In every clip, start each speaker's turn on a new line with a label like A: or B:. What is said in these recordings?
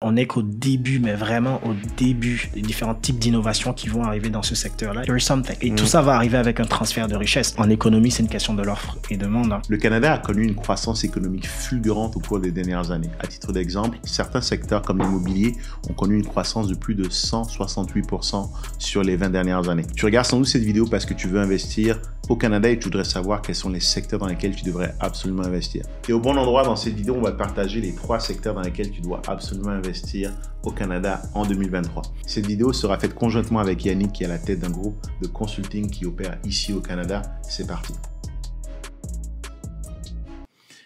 A: on n'est qu'au début, mais vraiment au début des différents types d'innovations qui vont arriver dans ce secteur-là. There is something. Et tout ça va arriver avec un transfert de richesse. En économie, c'est une question de l'offre et demande. Hein.
B: Le Canada a connu une croissance économique fulgurante au cours des dernières années. À titre d'exemple, certains secteurs comme l'immobilier ont connu une croissance de plus de 168% sur les 20 dernières années. Tu regardes sans doute cette vidéo parce que tu veux investir au Canada et tu voudrais savoir quels sont les secteurs dans lesquels tu devrais absolument investir. Et au bon endroit, dans cette vidéo, on va te partager les 3 secteurs dans lesquels tu dois absolument investir au Canada en 2023. Cette vidéo sera faite conjointement avec Yannick qui est à la tête d'un groupe de consulting qui opère ici au Canada. C'est parti.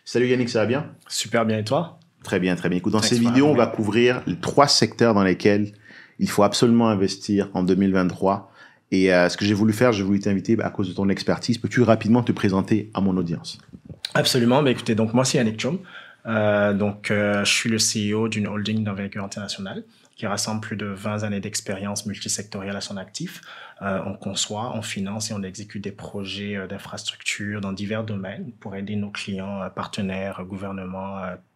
B: Salut Yannick, ça va bien?
A: Super bien, et toi?
B: Très bien, très bien. Écoute, dans cette vidéo, on va couvrir les 3 secteurs dans lesquels il faut absolument investir en 2023. Et ce que j'ai voulu faire, j'ai voulu t'inviter à cause de ton expertise. Peux-tu rapidement te présenter à mon audience?
A: Absolument. Bah, écoutez, donc moi, c'est Yannick Chom. Je suis le CEO d'une holding d'envergure internationale qui rassemble plus de 20 années d'expérience multisectorielle à son actif. On conçoit, on finance et on exécute des projets d'infrastructure dans divers domaines pour aider nos clients, partenaires, gouvernements,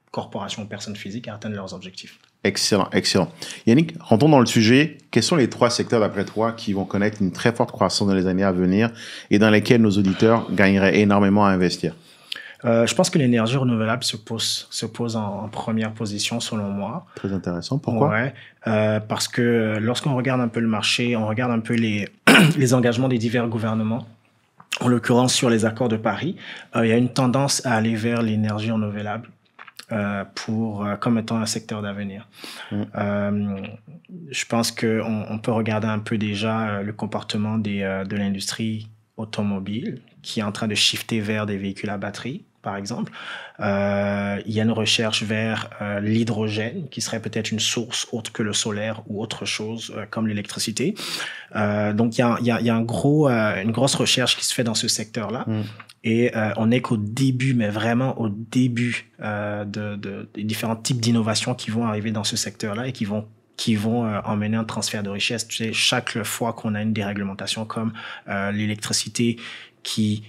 A: corporations, personnes physiques à atteindre leurs objectifs.
B: Excellent, excellent. Yannick, rentrons dans le sujet. Quels sont les 3 secteurs, d'après toi, qui vont connaître une très forte croissance dans les années à venir et dans lesquels nos auditeurs gagneraient énormément à investir?
A: Je pense que l'énergie renouvelable se pose en première position, selon moi.
B: Très intéressant. Pourquoi?
A: Ouais, parce que lorsqu'on regarde un peu le marché, on regarde un peu les engagements des divers gouvernements, en l'occurrence sur les accords de Paris, il y a une tendance à aller vers l'énergie renouvelable. Comme étant un secteur d'avenir. Je pense qu'on peut regarder un peu déjà le comportement de l'industrie automobile qui est en train de shifter vers des véhicules à batterie, par exemple. Il y a une recherche vers l'hydrogène qui serait peut-être une source autre que le solaire ou autre chose comme l'électricité. Donc, il y a une grosse recherche qui se fait dans ce secteur-là. Et on n'est qu'au début, mais vraiment au début des différents types d'innovations qui vont arriver dans ce secteur-là et qui vont emmener un transfert de richesse. Tu sais, chaque fois qu'on a une déréglementation comme l'électricité qui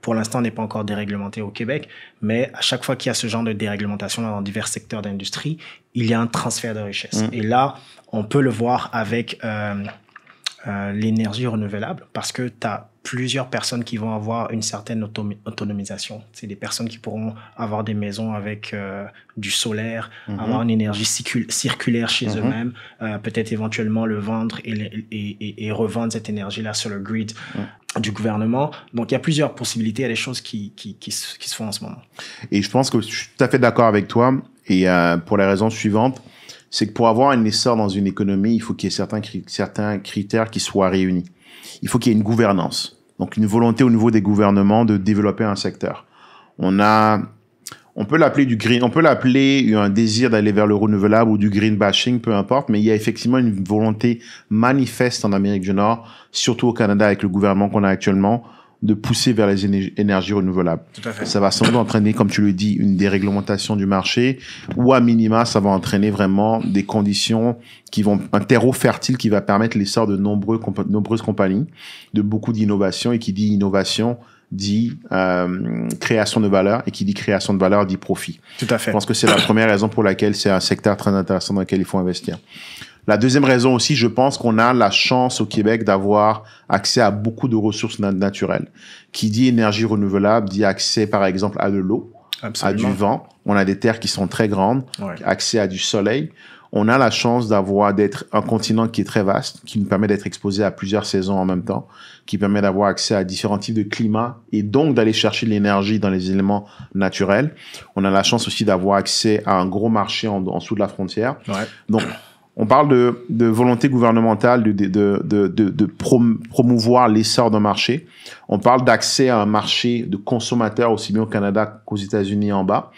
A: pour l'instant n'est pas encore déréglementée au Québec, mais à chaque fois qu'il y a ce genre de déréglementation dans divers secteurs d'industrie, il y a un transfert de richesse. Et là, on peut le voir avec l'énergie renouvelable parce que tu as plusieurs personnes qui vont avoir une certaine autonomisation. C'est des personnes qui pourront avoir des maisons avec du solaire, avoir une énergie circulaire chez eux-mêmes, peut-être éventuellement le vendre et revendre cette énergie-là sur le grid du gouvernement. Donc, il y a plusieurs possibilités, il y a des choses qui se font en ce moment.
B: Et je pense que je suis tout à fait d'accord avec toi et pour la raison suivante, c'est que pour avoir un essor dans une économie, il faut qu'il y ait certains critères qui soient réunis. Il faut qu'il y ait une gouvernance. Donc, une volonté au niveau des gouvernements de développer un secteur. On peut l'appeler un désir d'aller vers le renouvelable ou du green bashing, peu importe, mais il y a effectivement une volonté manifeste en Amérique du Nord, surtout au Canada avec le gouvernement qu'on a actuellement, de pousser vers les énergies renouvelables.
A: Tout à fait.
B: Ça va sans doute entraîner, comme tu le dis, une déréglementation du marché ou à minima, ça va entraîner vraiment des conditions un terreau fertile qui va permettre l'essor de nombreuses compagnies, de beaucoup d'innovations et qui dit innovation dit création de valeur et qui dit création de valeur dit profit.
A: Tout à fait.
B: Je pense que c'est la première raison pour laquelle c'est un secteur très intéressant dans lequel il faut investir. La deuxième raison aussi, je pense qu'on a la chance au Québec d'avoir accès à beaucoup de ressources naturelles. Qui dit énergie renouvelable dit accès, par exemple, à de l'eau, à du vent. On a des terres qui sont très grandes, accès à du soleil. On a la chance d'être un continent qui est très vaste, qui nous permet d'être exposé à plusieurs saisons en même temps, qui permet d'avoir accès à différents types de climats et donc d'aller chercher de l'énergie dans les éléments naturels. On a la chance aussi d'avoir accès à un gros marché en dessous de la frontière. Donc, on parle de volonté gouvernementale de promouvoir l'essor d'un marché. On parle d'accès à un marché de consommateurs aussi bien au Canada qu'aux États-Unis en bas.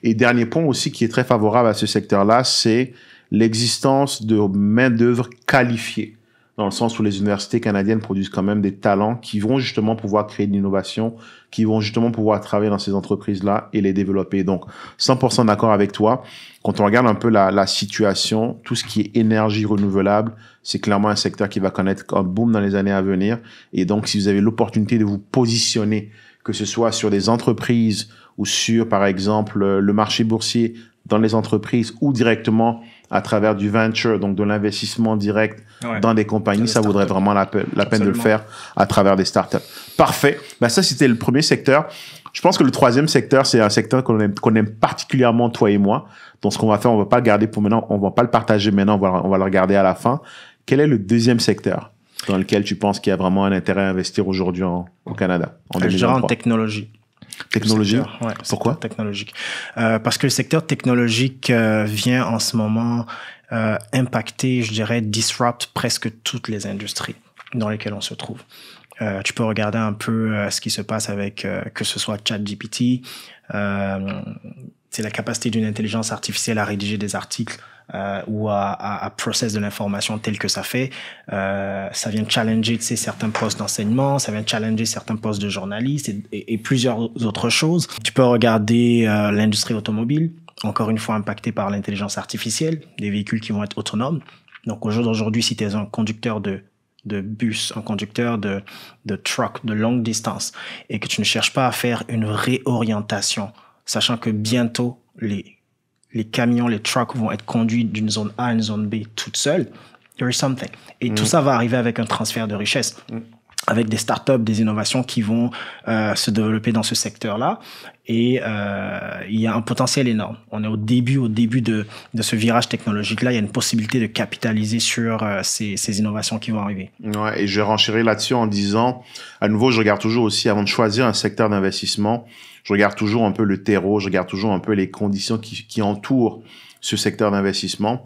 B: Et dernier point aussi qui est très favorable à ce secteur-là, c'est l'existence de main-d'œuvre qualifiée, dans le sens où les universités canadiennes produisent quand même des talents qui vont justement pouvoir créer de l'innovation, qui vont justement pouvoir travailler dans ces entreprises-là et les développer. Donc, 100% d'accord avec toi. Quand on regarde un peu la situation, tout ce qui est énergie renouvelable, c'est clairement un secteur qui va connaître un boom dans les années à venir. Et donc, si vous avez l'opportunité de vous positionner, que ce soit sur des entreprises ou sur, par exemple, le marché boursier dans les entreprises ou directement à travers du venture, donc de l'investissement direct dans des compagnies, ça vaudrait vraiment la peine de le faire à travers des startups. Parfait. Ben, ça, c'était le premier secteur. Je pense que le troisième secteur, c'est un secteur qu'on aime particulièrement, toi et moi. Donc, ce qu'on va faire, on va pas le garder pour maintenant, on va pas le partager maintenant, on va le regarder à la fin. Quel est le deuxième secteur dans lequel tu penses qu'il y a vraiment un intérêt à investir aujourd'hui au Canada, en 2023?
A: Je dirais en technologie.
B: Technologie?
A: Ouais,
B: pourquoi?
A: Technologique. Parce que le secteur technologique vient en ce moment impacter, je dirais, disrupt presque toutes les industries dans lesquelles on se trouve. Tu peux regarder un peu ce qui se passe avec, que ce soit ChatGPT, c'est la capacité d'une intelligence artificielle à rédiger des articles ou à process de l'information tel que ça fait. Ça vient challenger, tu sais, certains postes d'enseignement, ça vient challenger certains postes de journalistes et plusieurs autres choses. Tu peux regarder l'industrie automobile, encore une fois impactée par l'intelligence artificielle, des véhicules qui vont être autonomes. Donc aujourd'hui, si tu es un conducteur de bus, un conducteur de truck de longue distance et que tu ne cherches pas à faire une réorientation, sachant que bientôt les camions, les trucks vont être conduits d'une zone A à une zone B toute seule, there is something. Et tout ça va arriver avec un transfert de richesse, avec des startups, des innovations qui vont se développer dans ce secteur-là. Et il y a un potentiel énorme. On est au début de ce virage technologique-là. Il y a une possibilité de capitaliser sur ces innovations qui vont arriver.
B: Ouais, et je vais renchérir là-dessus en disant, à nouveau, je regarde toujours aussi, avant de choisir un secteur d'investissement, je regarde toujours un peu le terreau, je regarde toujours un peu les conditions qui entourent ce secteur d'investissement.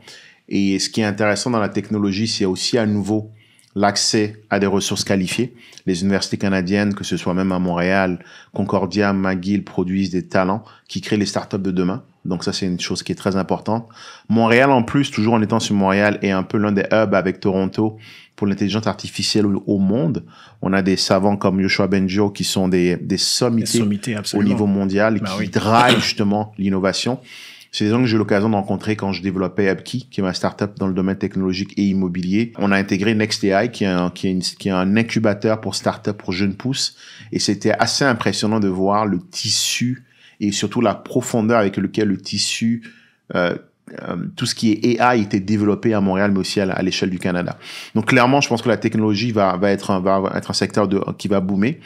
B: Et ce qui est intéressant dans la technologie, c'est aussi à nouveau l'accès à des ressources qualifiées. Les universités canadiennes, que ce soit même à Montréal, Concordia, McGill, produisent des talents qui créent les startups de demain. Donc ça, c'est une chose qui est très importante. Montréal, en plus, toujours en étant sur Montréal, est un peu l'un des hubs avec Toronto pour l'intelligence artificielle au monde. On a des savants comme Yoshua Bengio qui sont des sommités au niveau mondial et qui drivent justement l'innovation. C'est des gens que j'ai eu l'occasion de rencontrer quand je développais Upkey, qui est ma startup dans le domaine technologique et immobilier. On a intégré NextAI, qui est un incubateur pour startups, pour jeunes pousses. Et c'était assez impressionnant de voir le tissu et surtout la profondeur avec lequel le tissu, tout ce qui est AI était développé à Montréal, mais aussi à l'échelle du Canada. Donc clairement, je pense que la technologie va être un secteur qui va boomer.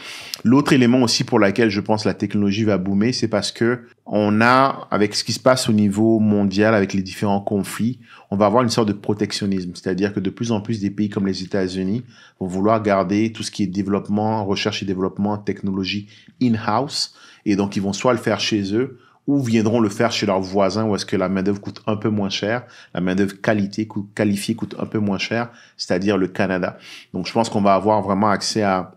B: L'autre élément aussi pour lequel je pense que la technologie va boomer, c'est parce que on a, avec ce qui se passe au niveau mondial, avec les différents conflits, on va avoir une sorte de protectionnisme. C'est-à-dire que de plus en plus des pays comme les États-Unis vont vouloir garder tout ce qui est développement, recherche et développement, technologie in-house. Et donc, ils vont soit le faire chez eux, ou viendront le faire chez leurs voisins où est-ce que la main-d'œuvre coûte un peu moins cher, la main-d'œuvre qualifiée coûte un peu moins cher, c'est-à-dire le Canada. Donc, je pense qu'on va avoir vraiment accès à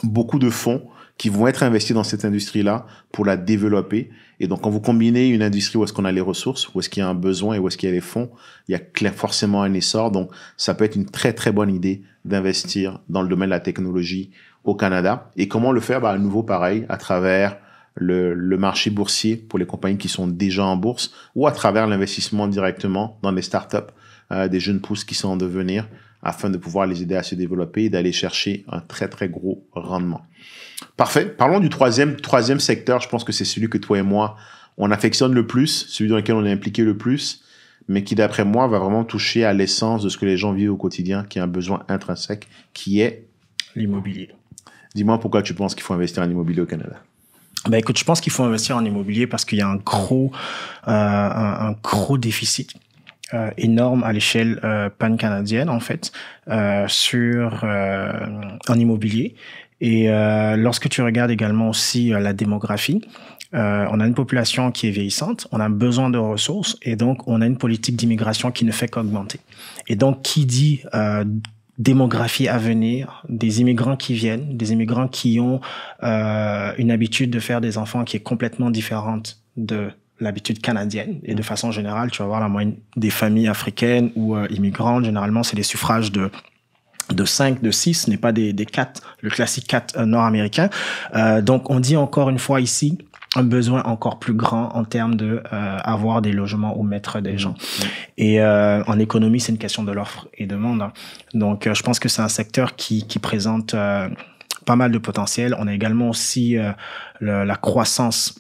B: beaucoup de fonds qui vont être investis dans cette industrie-là pour la développer. Et donc, quand vous combinez une industrie où est-ce qu'on a les ressources, où est-ce qu'il y a un besoin et où est-ce qu'il y a les fonds, il y a forcément un essor. Donc, ça peut être une très, très bonne idée d'investir dans le domaine de la technologie au Canada. Et comment le faire? À nouveau, pareil, à travers le marché boursier pour les compagnies qui sont déjà en bourse ou à travers l'investissement directement dans des startups, des jeunes pousses qui sont en devenir afin de pouvoir les aider à se développer et d'aller chercher un très, très gros rendement. Parfait. Parlons du troisième secteur. Je pense que c'est celui que toi et moi, on affectionne le plus, celui dans lequel on est impliqué le plus, mais qui, d'après moi, va vraiment toucher à l'essence de ce que les gens vivent au quotidien, qui est un besoin intrinsèque, qui est
A: l'immobilier.
B: Dis-moi pourquoi tu penses qu'il faut investir en immobilier au Canada.
A: Écoute, je pense qu'il faut investir en immobilier parce qu'il y a un gros déficit énorme à l'échelle pan-canadienne, en fait, en immobilier. Et lorsque tu regardes également aussi la démographie, on a une population qui est vieillissante, on a besoin de ressources et donc on a une politique d'immigration qui ne fait qu'augmenter. Et donc, qui dit démographie à venir, des immigrants qui viennent, des immigrants qui ont une habitude de faire des enfants qui est complètement différente de l'habitude canadienne. Et de façon générale, tu vas voir la moyenne des familles africaines ou immigrantes, généralement, c'est des suffrages de 5, de 6, ce n'est pas des 4, le classique 4 nord-américain. Donc, on dit encore une fois ici, un besoin encore plus grand en termes de avoir des logements au maître des gens. Et en économie, c'est une question de l'offre et demande. Donc, je pense que c'est un secteur qui présente pas mal de potentiel. On a également aussi la croissance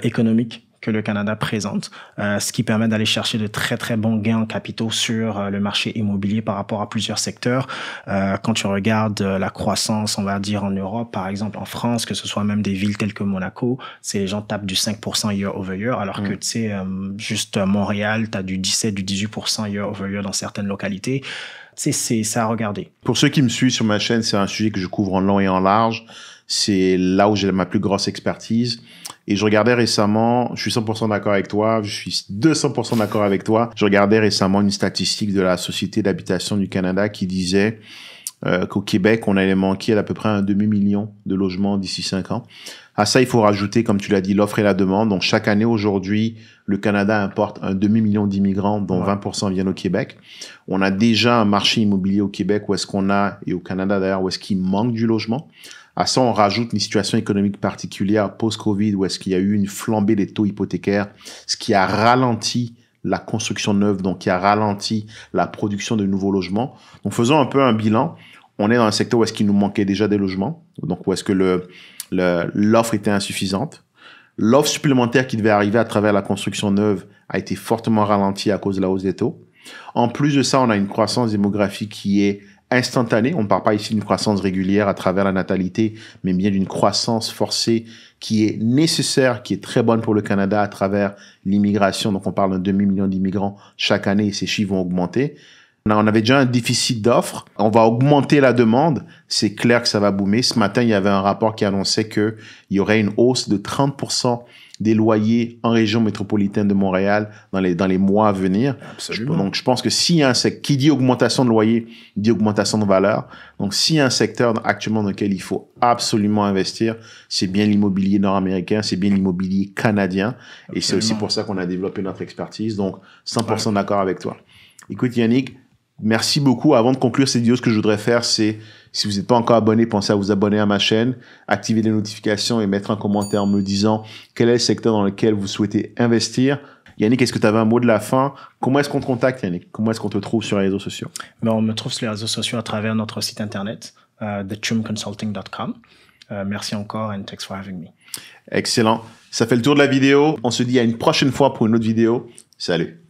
A: économique que le Canada présente, ce qui permet d'aller chercher de très, très bons gains en capitaux sur le marché immobilier par rapport à plusieurs secteurs. Quand tu regardes la croissance, on va dire en Europe, par exemple en France, que ce soit même des villes telles que Monaco, c'est les gens tapent du 5% year over year, alors que tu sais, juste Montréal, tu as du 17, du 18% year over year dans certaines localités. Tu sais, c'est ça à regarder.
B: Pour ceux qui me suivent sur ma chaîne, c'est un sujet que je couvre en long et en large. C'est là où j'ai ma plus grosse expertise. Et je regardais récemment, je suis 100% d'accord avec toi, je suis 200% d'accord avec toi. Je regardais récemment une statistique de la Société d'habitation du Canada qui disait qu'au Québec, on allait manquer à peu près un demi-million de logements d'ici 5 ans. À ça, il faut rajouter, comme tu l'as dit, l'offre et la demande. Donc, chaque année, aujourd'hui, le Canada importe un demi-million d'immigrants, dont 20% viennent au Québec. On a déjà un marché immobilier au Québec où est-ce qu'on a, et au Canada d'ailleurs, où est-ce qu'il manque du logement. À ça, on rajoute une situation économique particulière post-Covid où est-ce qu'il y a eu une flambée des taux hypothécaires, ce qui a ralenti la construction neuve, donc qui a ralenti la production de nouveaux logements. Donc, faisons un peu un bilan. On est dans un secteur où est-ce qu'il nous manquait déjà des logements, donc où est-ce que l'offre était insuffisante. L'offre supplémentaire qui devait arriver à travers la construction neuve a été fortement ralentie à cause de la hausse des taux. En plus de ça, on a une croissance démographique qui est instantanée. On ne parle pas ici d'une croissance régulière à travers la natalité, mais bien d'une croissance forcée qui est nécessaire, qui est très bonne pour le Canada à travers l'immigration. Donc, on parle d'un demi-million d'immigrants chaque année et ces chiffres vont augmenter. On avait déjà un déficit d'offres. On va augmenter la demande. C'est clair que ça va boomer. Ce matin, il y avait un rapport qui annonçait qu'il y aurait une hausse de 30% des loyers en région métropolitaine de Montréal dans les mois à venir.
A: Absolument.
B: Donc, je pense que s'il y a un secteur qui dit augmentation de loyer, dit augmentation de valeur. Donc, s'il y a un secteur actuellement dans lequel il faut absolument investir, c'est bien l'immobilier nord-américain, c'est bien l'immobilier canadien. Absolument. Et c'est aussi pour ça qu'on a développé notre expertise. Donc, 100% d'accord avec toi. Écoute, Yannick, merci beaucoup. Avant de conclure cette vidéo, ce que je voudrais faire, c'est, si vous n'êtes pas encore abonné, pensez à vous abonner à ma chaîne, activer les notifications et mettre un commentaire me disant quel est le secteur dans lequel vous souhaitez investir. Yannick, est-ce que tu avais un mot de la fin? Comment est-ce qu'on te contacte, Yannick? Comment est-ce qu'on te trouve sur les réseaux sociaux?
A: On me trouve sur les réseaux sociaux à travers notre site internet, thechumconsulting.com. Merci encore and thanks for having me.
B: Excellent. Ça fait le tour de la vidéo. On se dit à une prochaine fois pour une autre vidéo. Salut.